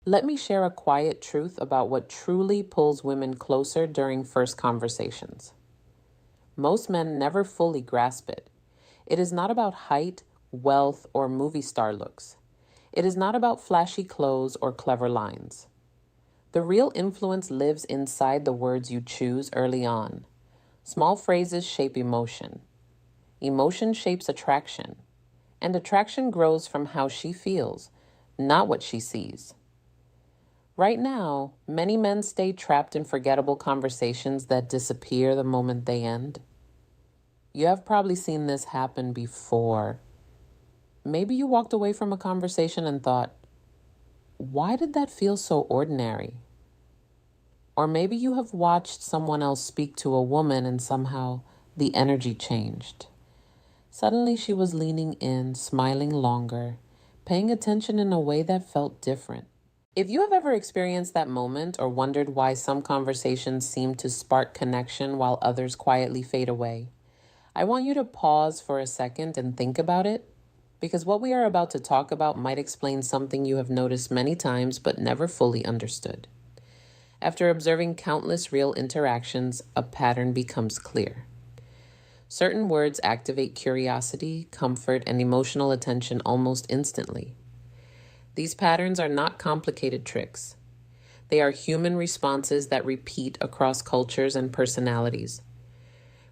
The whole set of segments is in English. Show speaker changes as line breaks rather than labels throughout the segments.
Let me share a quiet truth about what truly pulls women closer during first conversations. Most men never fully grasp it. It is not about height, wealth, or movie star looks. It is not about flashy clothes or clever lines. The real influence lives inside the words you choose early on. Small phrases shape emotion. Emotion shapes attraction. And attraction grows from how she feels, not what she sees. Right now, many men stay trapped in forgettable conversations that disappear the moment they end. You have probably seen this happen before. Maybe you walked away from a conversation and thought, why did that feel so ordinary? Or maybe you have watched someone else speak to a woman and somehow the energy changed. Suddenly she was leaning in, smiling longer, paying attention in a way that felt different. If you have ever experienced that moment or wondered why some conversations seem to spark connection while others quietly fade away, I want you to pause for a second and think about it, because what we are about to talk about might explain something you have noticed many times but never fully understood. After observing countless real interactions, a pattern becomes clear. Certain words activate curiosity, comfort, and emotional attention almost instantly. These patterns are not complicated tricks. They are human responses that repeat across cultures and personalities.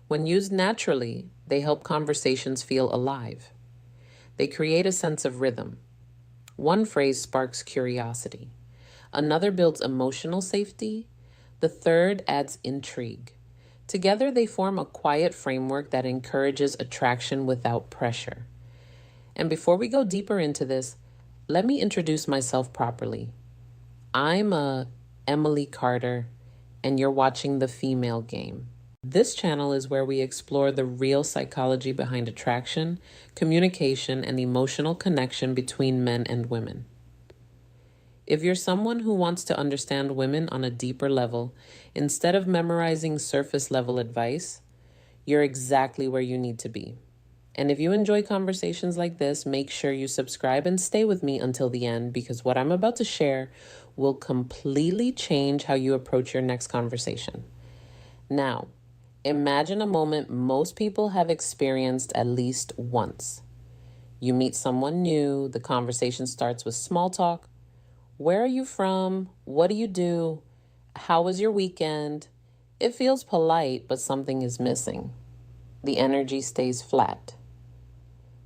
When used naturally, they help conversations feel alive. They create a sense of rhythm. One phrase sparks curiosity. Another builds emotional safety. The third adds intrigue. Together, they form a quiet framework that encourages attraction without pressure. And before we go deeper into this, let me introduce myself properly. I'm Emily Carter, and you're watching The Female Game. This channel is where we explore the real psychology behind attraction, communication, and emotional connection between men and women. If you're someone who wants to understand women on a deeper level, instead of memorizing surface level advice, you're exactly where you need to be. And if you enjoy conversations like this, make sure you subscribe and stay with me until the end, because what I'm about to share will completely change how you approach your next conversation. Now, imagine a moment most people have experienced at least once. You meet someone new, the conversation starts with small talk. Where are you from? What do you do? How was your weekend? It feels polite, but something is missing. The energy stays flat.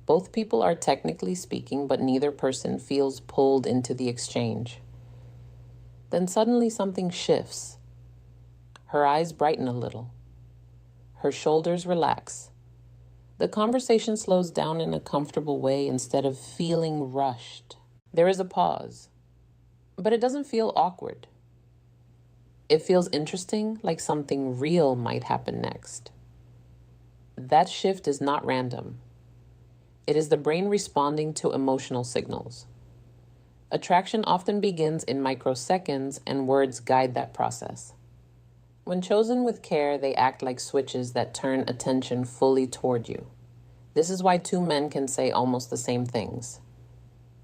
Both people are technically speaking, but neither person feels pulled into the exchange. Then suddenly something shifts. Her eyes brighten a little. Her shoulders relax. The conversation slows down in a comfortable way instead of feeling rushed. There is a pause, but it doesn't feel awkward. It feels interesting, like something real might happen next. That shift is not random. It is the brain responding to emotional signals. Attraction often begins in microseconds, and words guide that process. When chosen with care, they act like switches that turn attention fully toward you. This is why two men can say almost the same things.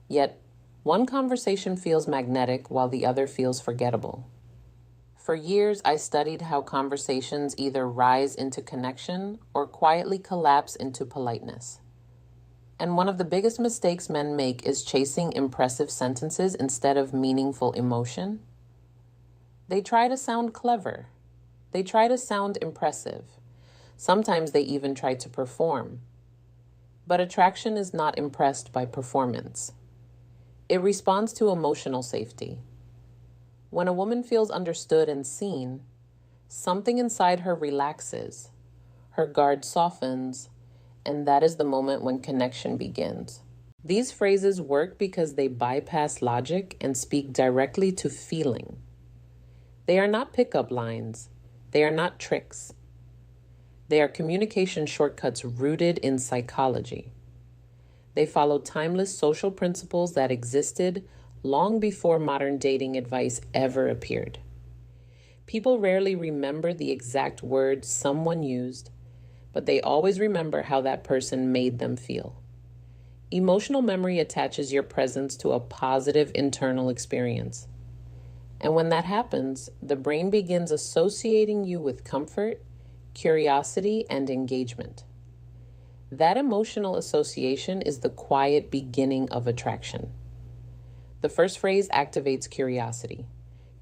Yet, one conversation feels magnetic while the other feels forgettable. For years, I studied how conversations either rise into connection or quietly collapse into politeness. And one of the biggest mistakes men make is chasing impressive sentences instead of meaningful emotion. They try to sound clever. They try to sound impressive. Sometimes they even try to perform. But attraction is not impressed by performance. It responds to emotional safety. When a woman feels understood and seen, something inside her relaxes. Her guard softens, and that is the moment when connection begins. These phrases work because they bypass logic and speak directly to feeling. They are not pickup lines. They are not tricks. They are communication shortcuts rooted in psychology. They follow timeless social principles that existed long before modern dating advice ever appeared. People rarely remember the exact words someone used, but they always remember how that person made them feel. Emotional memory attaches your presence to a positive internal experience. And when that happens, the brain begins associating you with comfort, curiosity, and engagement. That emotional association is the quiet beginning of attraction. The first phrase activates curiosity.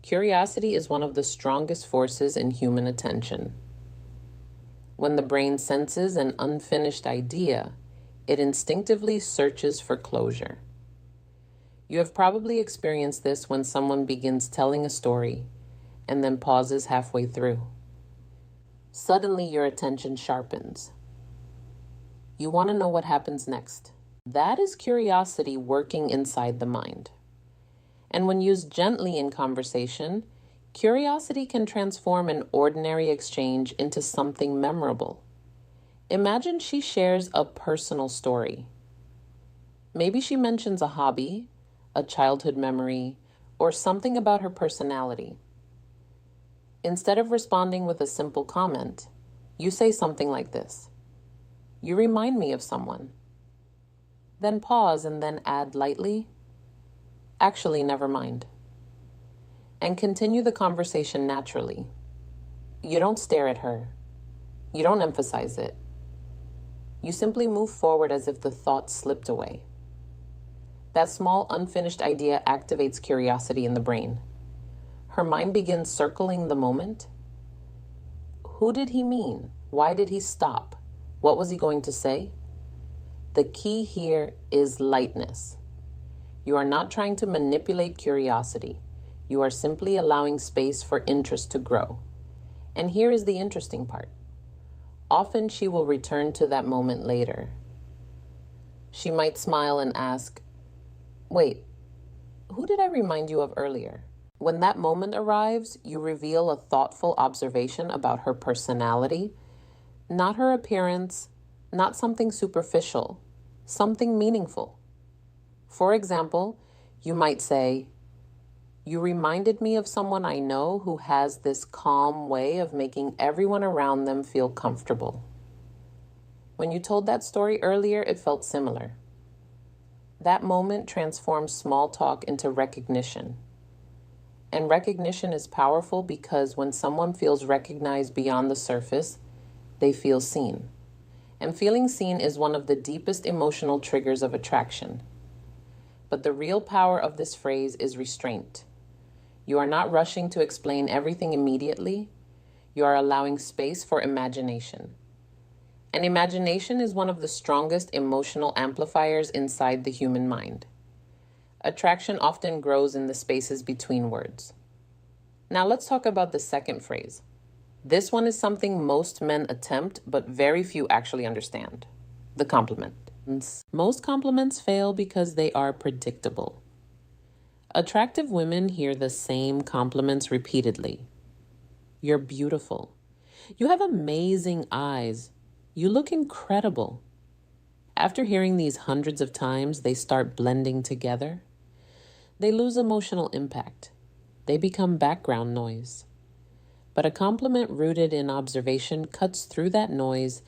Curiosity is one of the strongest forces in human attention. When the brain senses an unfinished idea, it instinctively searches for closure. You have probably experienced this when someone begins telling a story and then pauses halfway through. Suddenly, your attention sharpens. You want to know what happens next. That is curiosity working inside the mind. And when used gently in conversation, curiosity can transform an ordinary exchange into something memorable. Imagine she shares a personal story. Maybe she mentions a hobby, a childhood memory, or something about her personality. Instead of responding with a simple comment, you say something like this: "You remind me of someone." Then pause and then add lightly, "Actually, never mind." And continue the conversation naturally. You don't stare at her. You don't emphasize it. You simply move forward as if the thought slipped away. That small unfinished idea activates curiosity in the brain. Her mind begins circling the moment. Who did he mean? Why did he stop? What was he going to say? The key here is lightness. You are not trying to manipulate curiosity. You are simply allowing space for interest to grow. And here is the interesting part. Often she will return to that moment later. She might smile and ask, "Wait, who did I remind you of earlier?" When that moment arrives, you reveal a thoughtful observation about her personality, not her appearance, not something superficial, something meaningful. For example, you might say, "You reminded me of someone I know who has this calm way of making everyone around them feel comfortable. When you told that story earlier, it felt similar." That moment transforms small talk into recognition. And recognition is powerful because when someone feels recognized beyond the surface, they feel seen. And feeling seen is one of the deepest emotional triggers of attraction. But the real power of this phrase is restraint. You are not rushing to explain everything immediately. You are allowing space for imagination. And imagination is one of the strongest emotional amplifiers inside the human mind. Attraction often grows in the spaces between words. Now let's talk about the second phrase. This one is something most men attempt, but very few actually understand. The compliment. Most compliments fail because they are predictable. Attractive women hear the same compliments repeatedly. "You're beautiful. You have amazing eyes. You look incredible." After hearing these hundreds of times, they start blending together. They lose emotional impact. They become background noise. But a compliment rooted in observation cuts through that noise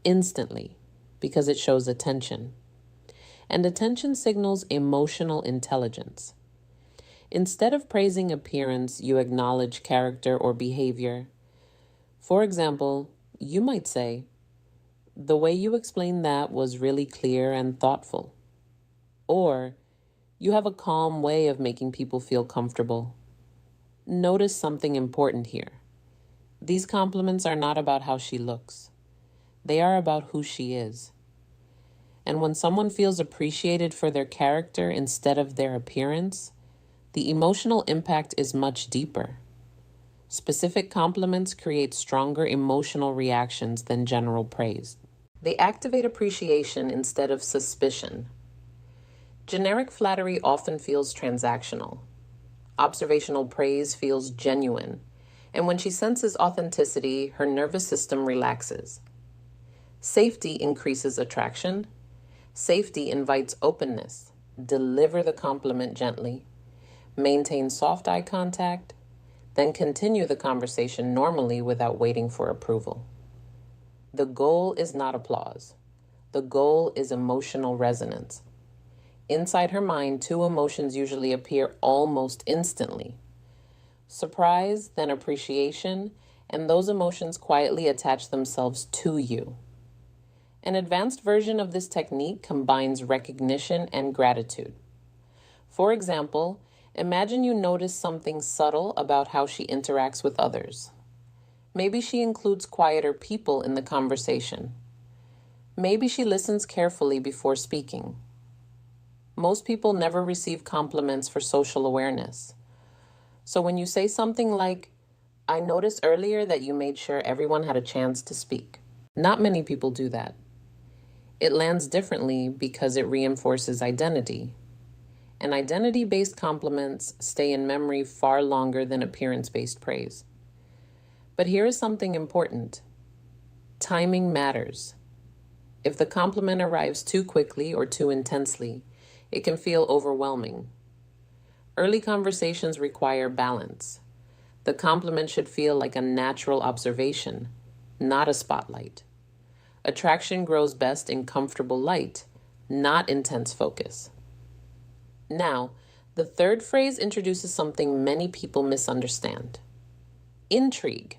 instantly because it shows attention. And attention signals emotional intelligence. Instead of praising appearance, you acknowledge character or behavior. For example, you might say, "The way you explained that was really clear and thoughtful." Or, "You have a calm way of making people feel comfortable." Notice something important here. These compliments are not about how she looks. They are about who she is. And when someone feels appreciated for their character instead of their appearance, the emotional impact is much deeper. Specific compliments create stronger emotional reactions than general praise. They activate appreciation instead of suspicion. Generic flattery often feels transactional. Observational praise feels genuine. And when she senses authenticity, her nervous system relaxes. Safety increases attraction. Safety invites openness. Deliver the compliment gently. Maintain soft eye contact. Then continue the conversation normally without waiting for approval. The goal is not applause. The goal is emotional resonance. Inside her mind, two emotions usually appear almost instantly: Surprise, then appreciation, and those emotions quietly attach themselves to you. An advanced version of this technique combines recognition and gratitude. For example, imagine you notice something subtle about how she interacts with others. Maybe she includes quieter people in the conversation. Maybe she listens carefully before speaking. Most people never receive compliments for social awareness. So when you say something like, "I noticed earlier that you made sure everyone had a chance to speak," not many people do that. It lands differently because it reinforces identity. And identity-based compliments stay in memory far longer than appearance-based praise. But here is something important. Timing matters. If the compliment arrives too quickly or too intensely, it can feel overwhelming. Early conversations require balance. The compliment should feel like a natural observation, not a spotlight. Attraction grows best in comfortable light, not intense focus. Now, the third phrase introduces something many people misunderstand. Intrigue.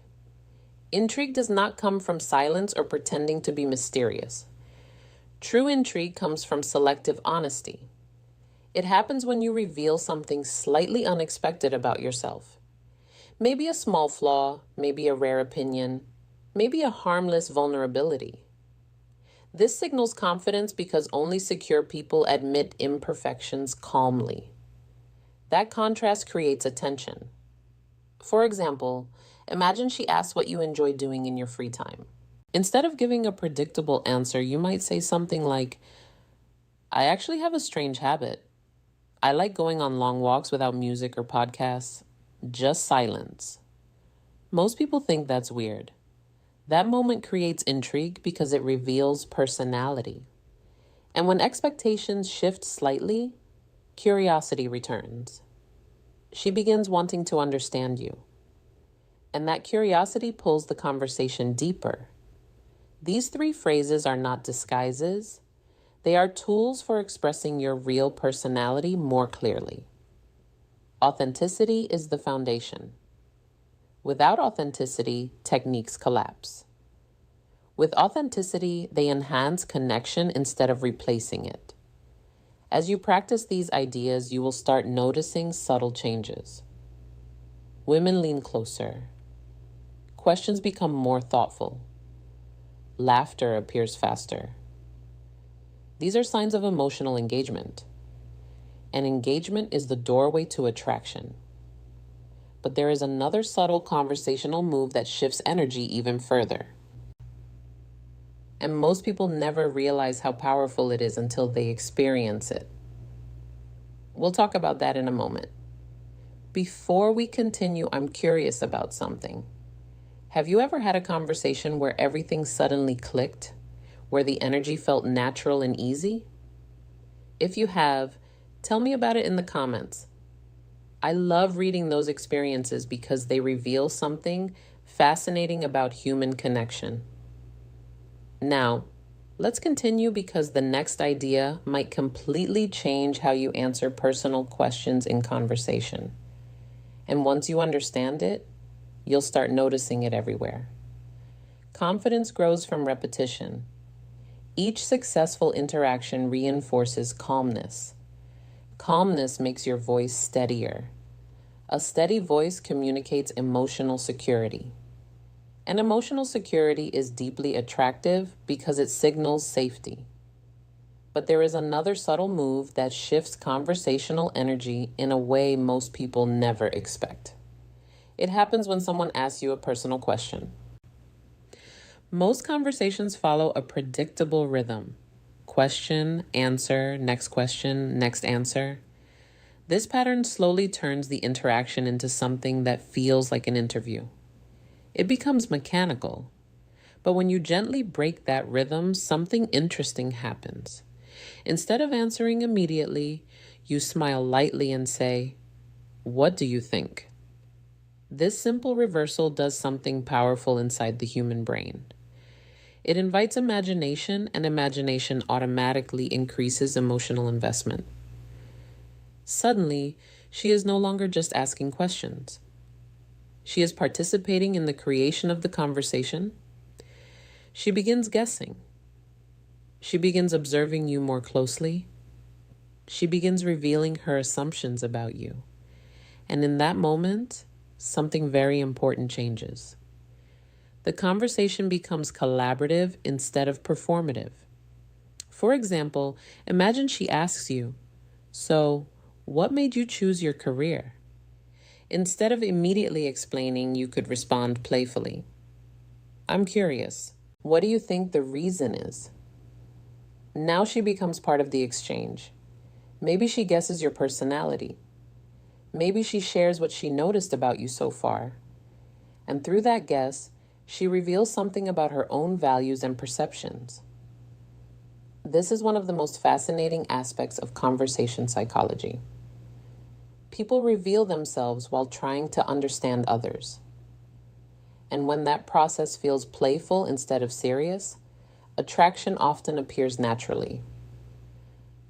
Intrigue does not come from silence or pretending to be mysterious. True intrigue comes from selective honesty. It happens when you reveal something slightly unexpected about yourself. Maybe a small flaw, maybe a rare opinion, maybe a harmless vulnerability. This signals confidence because only secure people admit imperfections calmly. That contrast creates a tension. For example, imagine she asks what you enjoy doing in your free time. Instead of giving a predictable answer, you might say something like, "I actually have a strange habit. I like going on long walks without music or podcasts, just silence." Most people think that's weird. That moment creates intrigue because it reveals personality. And when expectations shift slightly, curiosity returns. She begins wanting to understand you. And that curiosity pulls the conversation deeper. These three phrases are not disguises. They are tools for expressing your real personality more clearly. Authenticity is the foundation. Without authenticity, techniques collapse. With authenticity, they enhance connection instead of replacing it. As you practice these ideas, you will start noticing subtle changes. Women lean closer. Questions become more thoughtful. Laughter appears faster. These are signs of emotional engagement. And engagement is the doorway to attraction. But there is another subtle conversational move that shifts energy even further. And most people never realize how powerful it is until they experience it. We'll talk about that in a moment. Before we continue, I'm curious about something. Have you ever had a conversation where everything suddenly clicked, where the energy felt natural and easy? If you have, tell me about it in the comments. I love reading those experiences because they reveal something fascinating about human connection. Now, let's continue because the next idea might completely change how you answer personal questions in conversation. And once you understand it, you'll start noticing it everywhere. Confidence grows from repetition. Each successful interaction reinforces calmness. Calmness makes your voice steadier. A steady voice communicates emotional security. And emotional security is deeply attractive because it signals safety. But there is another subtle move that shifts conversational energy in a way most people never expect. It happens when someone asks you a personal question. Most conversations follow a predictable rhythm. Question, answer, next question, next answer. This pattern slowly turns the interaction into something that feels like an interview. It becomes mechanical. But when you gently break that rhythm, something interesting happens. Instead of answering immediately, you smile lightly and say, "What do you think?" This simple reversal does something powerful inside the human brain. It invites imagination, and imagination automatically increases emotional investment. Suddenly, she is no longer just asking questions. She is participating in the creation of the conversation. She begins guessing. She begins observing you more closely. She begins revealing her assumptions about you. And in that moment, something very important changes. The conversation becomes collaborative instead of performative. For example, imagine she asks you, "So, what made you choose your career?" Instead of immediately explaining, you could respond playfully, "I'm curious. What do you think the reason is?" Now she becomes part of the exchange. Maybe she guesses your personality. Maybe she shares what she noticed about you so far. And through that guess, she reveals something about her own values and perceptions. This is one of the most fascinating aspects of conversation psychology. People reveal themselves while trying to understand others. And when that process feels playful instead of serious, attraction often appears naturally.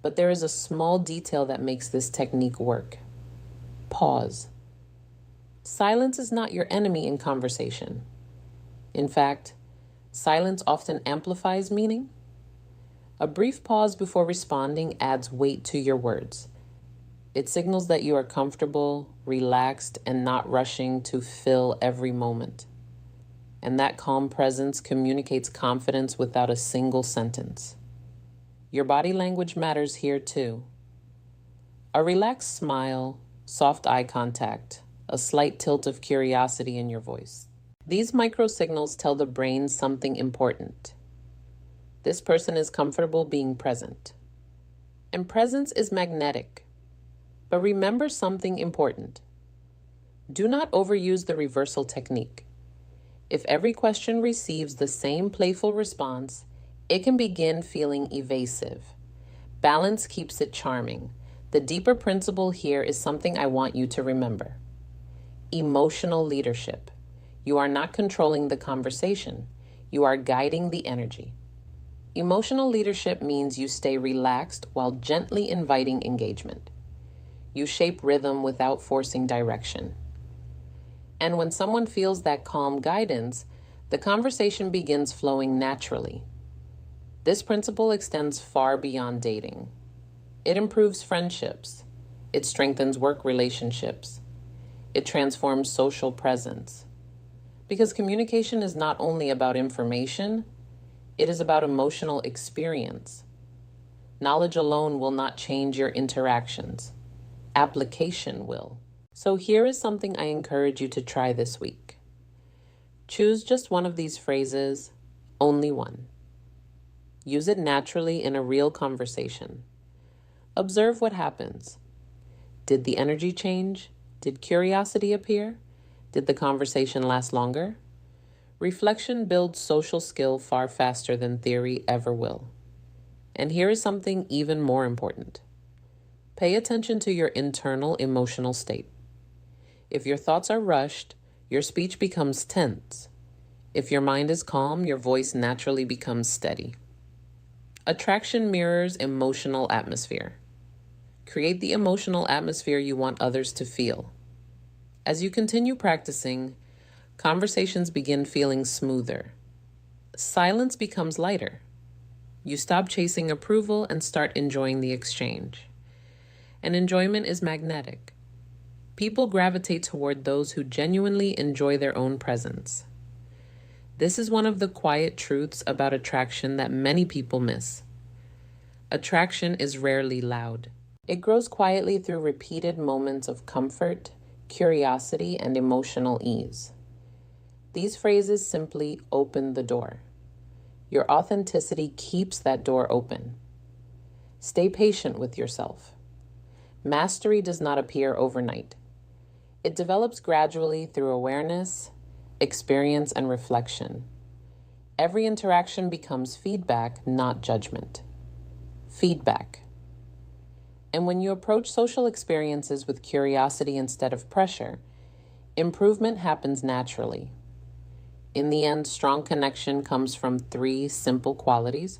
But there is a small detail that makes this technique work. Pause. Silence is not your enemy in conversation. In fact, silence often amplifies meaning. A brief pause before responding adds weight to your words. It signals that you are comfortable, relaxed, and not rushing to fill every moment. And that calm presence communicates confidence without a single sentence. Your body language matters here too. A relaxed smile, soft eye contact, a slight tilt of curiosity in your voice. These micro signals tell the brain something important. This person is comfortable being present. And presence is magnetic. But remember something important. Do not overuse the reversal technique. If every question receives the same playful response, it can begin feeling evasive. Balance keeps it charming. The deeper principle here is something I want you to remember. Emotional leadership. You are not controlling the conversation. You are guiding the energy. Emotional leadership means you stay relaxed while gently inviting engagement. You shape rhythm without forcing direction. And when someone feels that calm guidance, the conversation begins flowing naturally. This principle extends far beyond dating. It improves friendships. It strengthens work relationships. It transforms social presence. Because communication is not only about information, it is about emotional experience. Knowledge alone will not change your interactions. Application will. So here is something I encourage you to try this week. Choose just one of these phrases, only one. Use it naturally in a real conversation. Observe what happens. Did the energy change? Did curiosity appear? Did the conversation last longer? Reflection builds social skill far faster than theory ever will. And here is something even more important. Pay attention to your internal emotional state. If your thoughts are rushed, your speech becomes tense. If your mind is calm, your voice naturally becomes steady. Attraction mirrors emotional atmosphere. Create the emotional atmosphere you want others to feel. As you continue practicing, conversations begin feeling smoother. Silence becomes lighter. You stop chasing approval and start enjoying the exchange. And enjoyment is magnetic. People gravitate toward those who genuinely enjoy their own presence. This is one of the quiet truths about attraction that many people miss. Attraction is rarely loud. It grows quietly through repeated moments of comfort, curiosity, and emotional ease. These phrases simply open the door. Your authenticity keeps that door open. Stay patient with yourself. Mastery does not appear overnight. It develops gradually through awareness, experience, and reflection. Every interaction becomes feedback, not judgment. Feedback. And when you approach social experiences with curiosity instead of pressure, improvement happens naturally. In the end, strong connection comes from 3 simple qualities: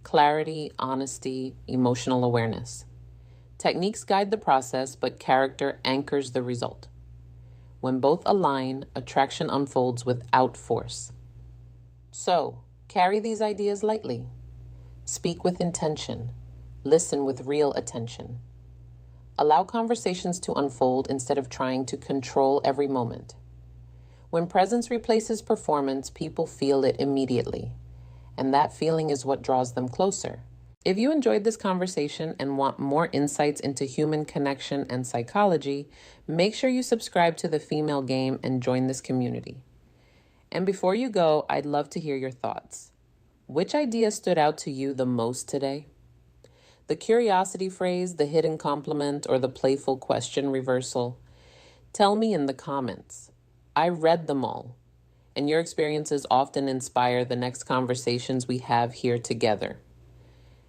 clarity, honesty, emotional awareness. Techniques guide the process, but character anchors the result. When both align, attraction unfolds without force. So, carry these ideas lightly. Speak with intention. Listen with real attention. Allow conversations to unfold instead of trying to control every moment. When presence replaces performance, people feel it immediately, and that feeling is what draws them closer. If you enjoyed this conversation and want more insights into human connection and psychology, make sure you subscribe to The Female Game and join this community. And before you go, I'd love to hear your thoughts. Which idea stood out to you the most today? The curiosity phrase, the hidden compliment, or the playful question reversal? Tell me in the comments. I read them all, and your experiences often inspire the next conversations we have here together.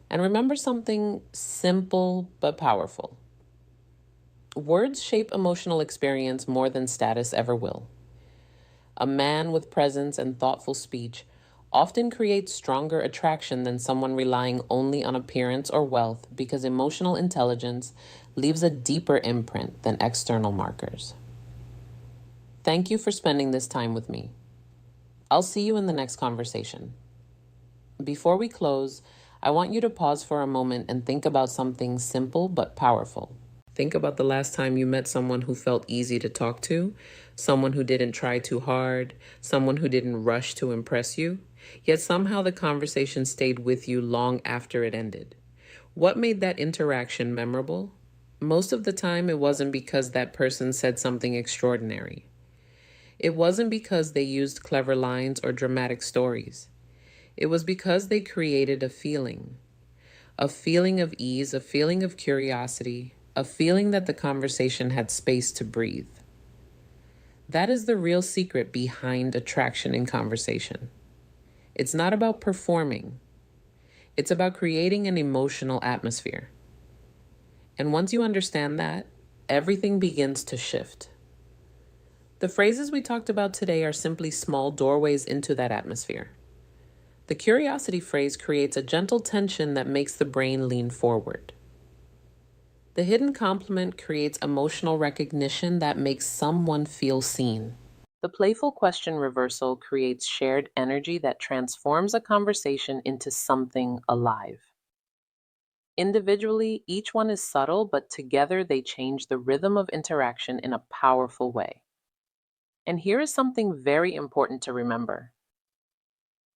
And remember something simple but powerful. Words shape emotional experience more than status ever will. A man with presence and thoughtful speech often creates stronger attraction than someone relying only on appearance or wealth, because emotional intelligence leaves a deeper imprint than external markers. Thank you for spending this time with me. I'll see you in the next conversation. Before we close, I want you to pause for a moment and think about something simple but powerful. Think about the last time you met someone who felt easy to talk to, someone who didn't try too hard, someone who didn't rush to impress you, yet somehow the conversation stayed with you long after it ended. What made that interaction memorable? Most of the time, it wasn't because that person said something extraordinary. It wasn't because they used clever lines or dramatic stories. It was because they created a feeling of ease, a feeling of curiosity, a feeling that the conversation had space to breathe. That is the real secret behind attraction in conversation. It's not about performing. It's about creating an emotional atmosphere. And once you understand that, everything begins to shift. The phrases we talked about today are simply small doorways into that atmosphere. The curiosity phrase creates a gentle tension that makes the brain lean forward. The hidden compliment creates emotional recognition that makes someone feel seen. The playful question reversal creates shared energy that transforms a conversation into something alive. Individually, each one is subtle, but together they change the rhythm of interaction in a powerful way. And here is something very important to remember.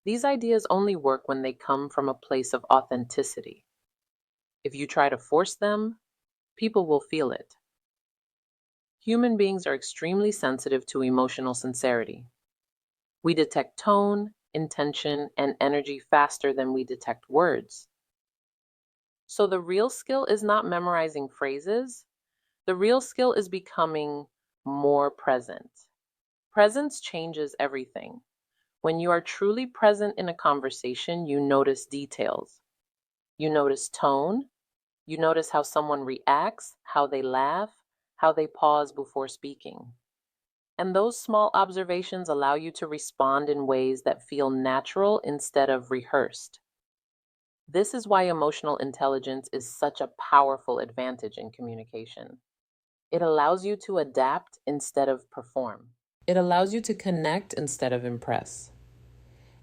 These ideas only work when they come from a place of authenticity. If you try to force them, people will feel it. Human beings are extremely sensitive to emotional sincerity. We detect tone, intention, and energy faster than we detect words. So the real skill is not memorizing phrases. The real skill is becoming more present. Presence changes everything. When you are truly present in a conversation, you notice details. You notice tone. You notice how someone reacts, how they laugh, how they pause before speaking. And those small observations allow you to respond in ways that feel natural instead of rehearsed. This is why emotional intelligence is such a powerful advantage in communication. It allows you to adapt instead of perform. It allows you to connect instead of impress.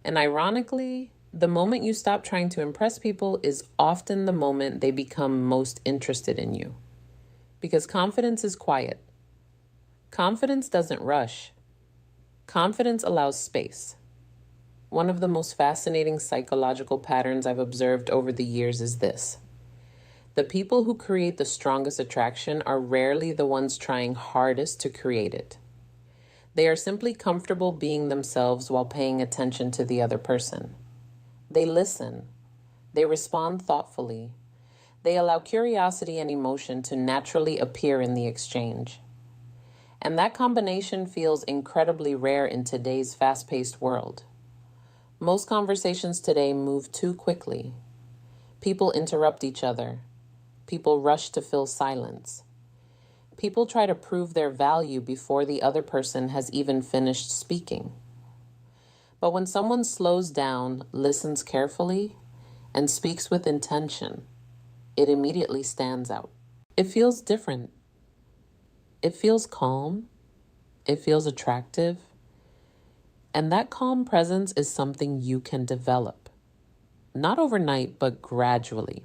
And ironically, the moment you stop trying to impress people is often the moment they become most interested in you. Because confidence is quiet. Confidence doesn't rush. Confidence allows space. One of the most fascinating psychological patterns I've observed over the years is this. The people who create the strongest attraction are rarely the ones trying hardest to create it. They are simply comfortable being themselves while paying attention to the other person. They listen. They respond thoughtfully. They allow curiosity and emotion to naturally appear in the exchange. And that combination feels incredibly rare in today's fast-paced world. Most conversations today move too quickly. People interrupt each other. People rush to fill silence. People try to prove their value before the other person has even finished speaking. But when someone slows down, listens carefully, and speaks with intention, it immediately stands out. It feels different. It feels calm. It feels attractive. And that calm presence is something you can develop. Not overnight, but gradually.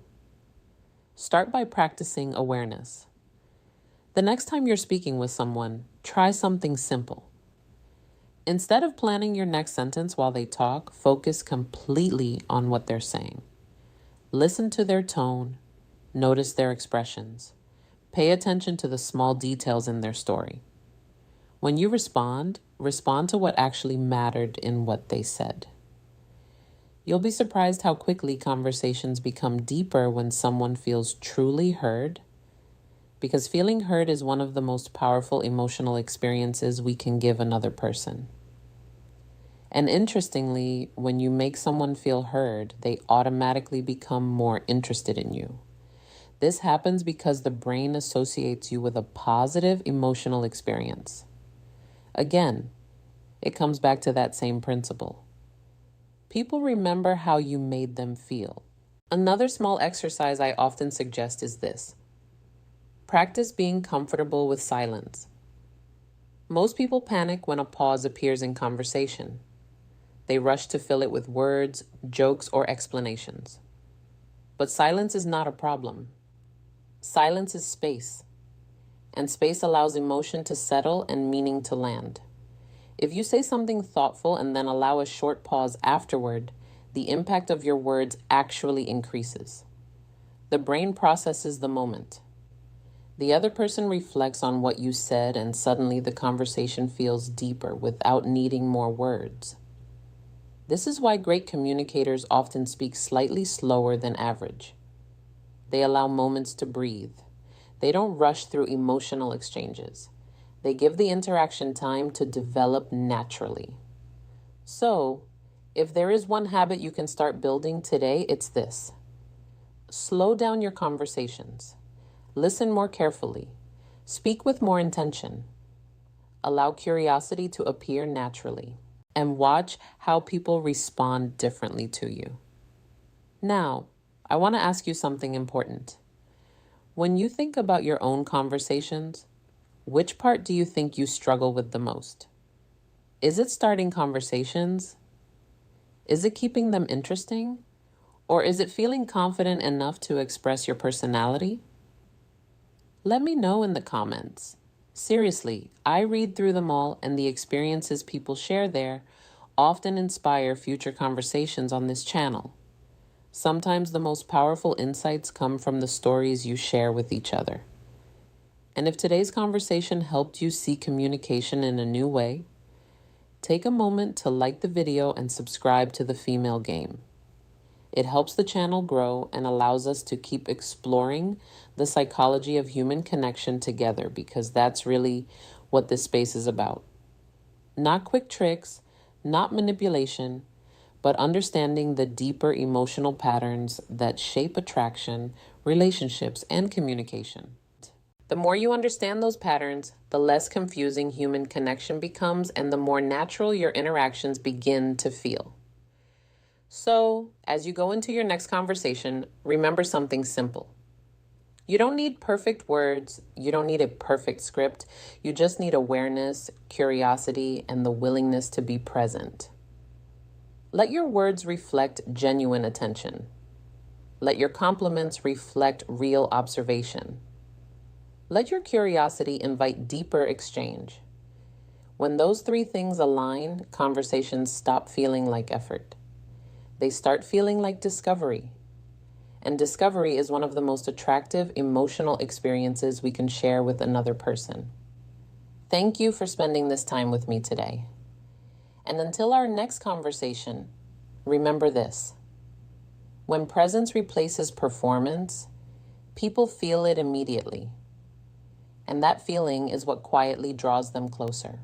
Start by practicing awareness. The next time you're speaking with someone, try something simple. Instead of planning your next sentence while they talk, focus completely on what they're saying. Listen to their tone, notice their expressions. Pay attention to the small details in their story. When you respond to what actually mattered in what they said. You'll be surprised how quickly conversations become deeper when someone feels truly heard, because feeling heard is one of the most powerful emotional experiences we can give another person. And interestingly, when you make someone feel heard, they automatically become more interested in you. This happens because the brain associates you with a positive emotional experience. Again, it comes back to that same principle. People remember how you made them feel. Another small exercise I often suggest is this. Practice being comfortable with silence. Most people panic when a pause appears in conversation. They rush to fill it with words, jokes, or explanations. But silence is not a problem. Silence is space, and space allows emotion to settle and meaning to land. If you say something thoughtful and then allow a short pause afterward, the impact of your words actually increases. The brain processes the moment. The other person reflects on what you said, and suddenly the conversation feels deeper without needing more words. This is why great communicators often speak slightly slower than average. They allow moments to breathe. They don't rush through emotional exchanges. They give the interaction time to develop naturally. So, if there is one habit you can start building today, it's this. Slow down your conversations. Listen more carefully. Speak with more intention. Allow curiosity to appear naturally. And watch how people respond differently to you. Now, I want to ask you something important. When you think about your own conversations, which part do you think you struggle with the most? Is it starting conversations? Is it keeping them interesting? Or is it feeling confident enough to express your personality? Let me know in the comments. Seriously, I read through them all, and the experiences people share there often inspire future conversations on this channel. Sometimes the most powerful insights come from the stories you share with each other. And if today's conversation helped you see communication in a new way, take a moment to like the video and subscribe to The Female Game. It helps the channel grow and allows us to keep exploring the psychology of human connection together, because that's really what this space is about. Not quick tricks, not manipulation, but understanding the deeper emotional patterns that shape attraction, relationships, and communication. The more you understand those patterns, the less confusing human connection becomes, and the more natural your interactions begin to feel. So, as you go into your next conversation, remember something simple. You don't need perfect words. You don't need a perfect script. You just need awareness, curiosity, and the willingness to be present. Let your words reflect genuine attention. Let your compliments reflect real observation. Let your curiosity invite deeper exchange. When those three things align, conversations stop feeling like effort. They start feeling like discovery. And discovery is one of the most attractive emotional experiences we can share with another person. Thank you for spending this time with me today. And until our next conversation, remember this. When presence replaces performance, people feel it immediately. And that feeling is what quietly draws them closer.